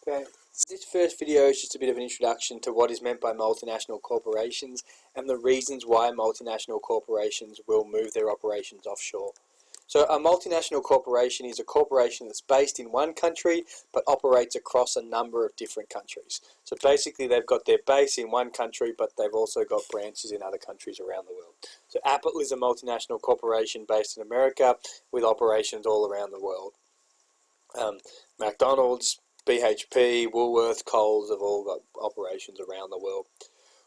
Okay, this first video is just a bit of an introduction to what is meant by multinational corporations and the reasons why multinational corporations will move their operations offshore. So a multinational corporation is a corporation that's based in one country but operates across a number of different countries. So basically they've got their base in one country but they've also got branches in other countries around the world. So Apple is a multinational corporation based in America with operations all around the world. McDonald's, BHP, Woolworths, Coles have all got operations around the world.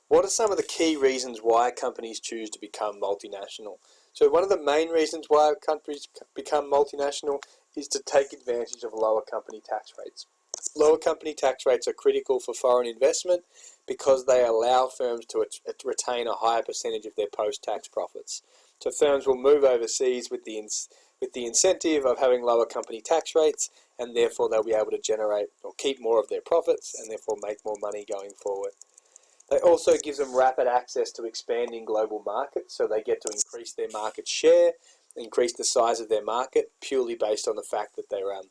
What are some of the key reasons why companies choose to become multinational? So one of the main reasons why countries become multinational is to take advantage of lower company tax rates. Lower company tax rates are critical for foreign investment because they allow firms to retain a higher percentage of their post-tax profits. So firms will move overseas with the incentive of having lower company tax rates, and therefore they'll be able to generate or keep more of their profits and therefore make more money going forward. It also gives them rapid access to expanding global markets, so they get to increase their market share, increase the size of their market purely based on the fact that they're a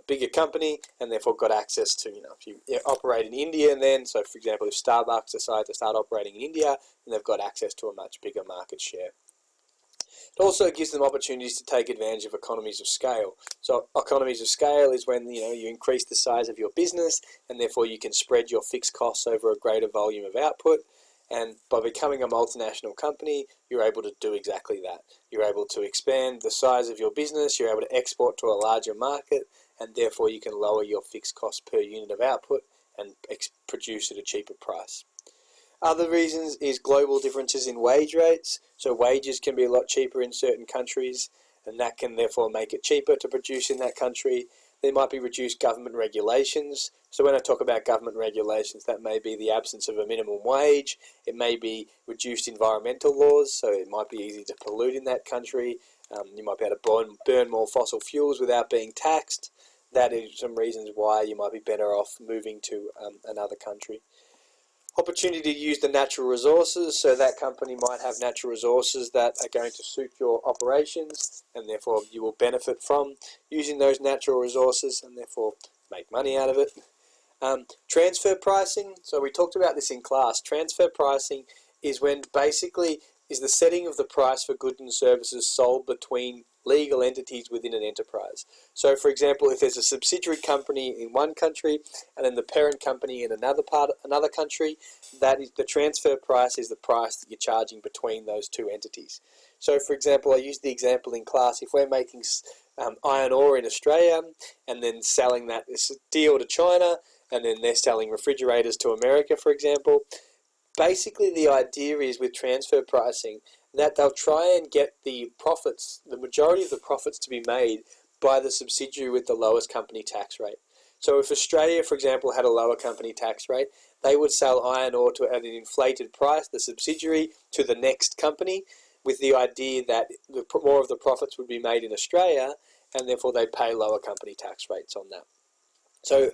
bigger company and therefore got access to, if you operate in India and then, so for example if Starbucks decide to start operating in India, then they've got access to a much bigger market share. It also gives them opportunities to take advantage of economies of scale. So economies of scale is when you increase the size of your business and therefore you can spread your fixed costs over a greater volume of output. And by becoming a multinational company, you're able to do exactly that. You're able to expand the size of your business, you're able to export to a larger market, and therefore you can lower your fixed cost per unit of output and produce at a cheaper price. Other reasons is global differences in wage rates. So wages can be a lot cheaper in certain countries, and that can therefore make it cheaper to produce in that country. There might be reduced government regulations. So when I talk about government regulations, that may be the absence of a minimum wage. It may be reduced environmental laws, so it might be easy to pollute in that country. You might be able to burn more fossil fuels without being taxed. That is some reasons why you might be better off moving to another country. Opportunity to use the natural resources, so that company might have natural resources that are going to suit your operations and therefore you will benefit from using those natural resources and therefore make money out of it. Transfer pricing, so we talked about this in class. Transfer pricing is when basically is the setting of the price for goods and services sold between legal entities within an enterprise. So for example, if there's a subsidiary company in one country and then the parent company in another country, that is the transfer price is the price that you're charging between those two entities. So for example, I used the example in class, if we're making iron ore in Australia and then selling that steel to China and then they're selling refrigerators to America, for example, basically the idea is with transfer pricing that they'll try and get the profits, the majority of the profits to be made by the subsidiary with the lowest company tax rate. So if Australia, for example, had a lower company tax rate, they would sell iron ore at an inflated price, the subsidiary, to the next company, with the idea that more of the profits would be made in Australia, and therefore they pay lower company tax rates on that. So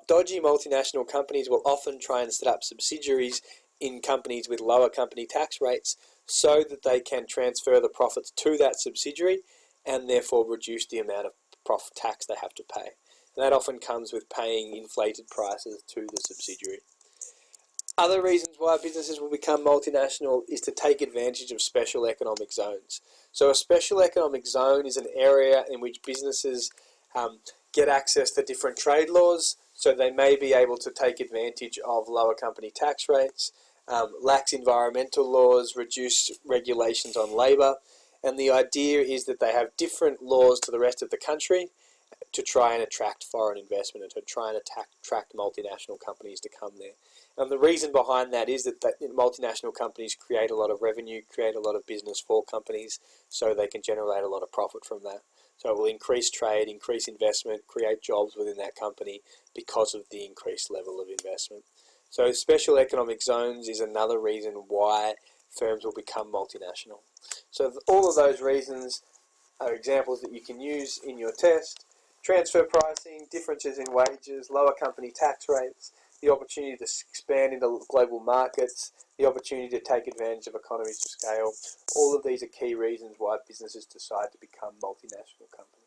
dodgy multinational companies will often try and set up subsidiaries in companies with lower company tax rates so that they can transfer the profits to that subsidiary and therefore reduce the amount of profit tax they have to pay. And that often comes with paying inflated prices to the subsidiary. Other reasons why businesses will become multinational is to take advantage of special economic zones. So a special economic zone is an area in which businesses get access to different trade laws, so they may be able to take advantage of lower company tax rates, lax environmental laws, reduce regulations on labour, and the idea is that they have different laws to the rest of the country to try and attract foreign investment and to try and attract multinational companies to come there. And the reason behind that is that multinational companies create a lot of revenue, create a lot of business for companies, so they can generate a lot of profit from that. So it will increase trade, increase investment, create jobs within that company because of the increased level of investment. So special economic zones is another reason why firms will become multinational. So all of those reasons are examples that you can use in your test. Transfer pricing, differences in wages, lower company tax rates, the opportunity to expand into global markets, the opportunity to take advantage of economies of scale. All of these are key reasons why businesses decide to become multinational companies.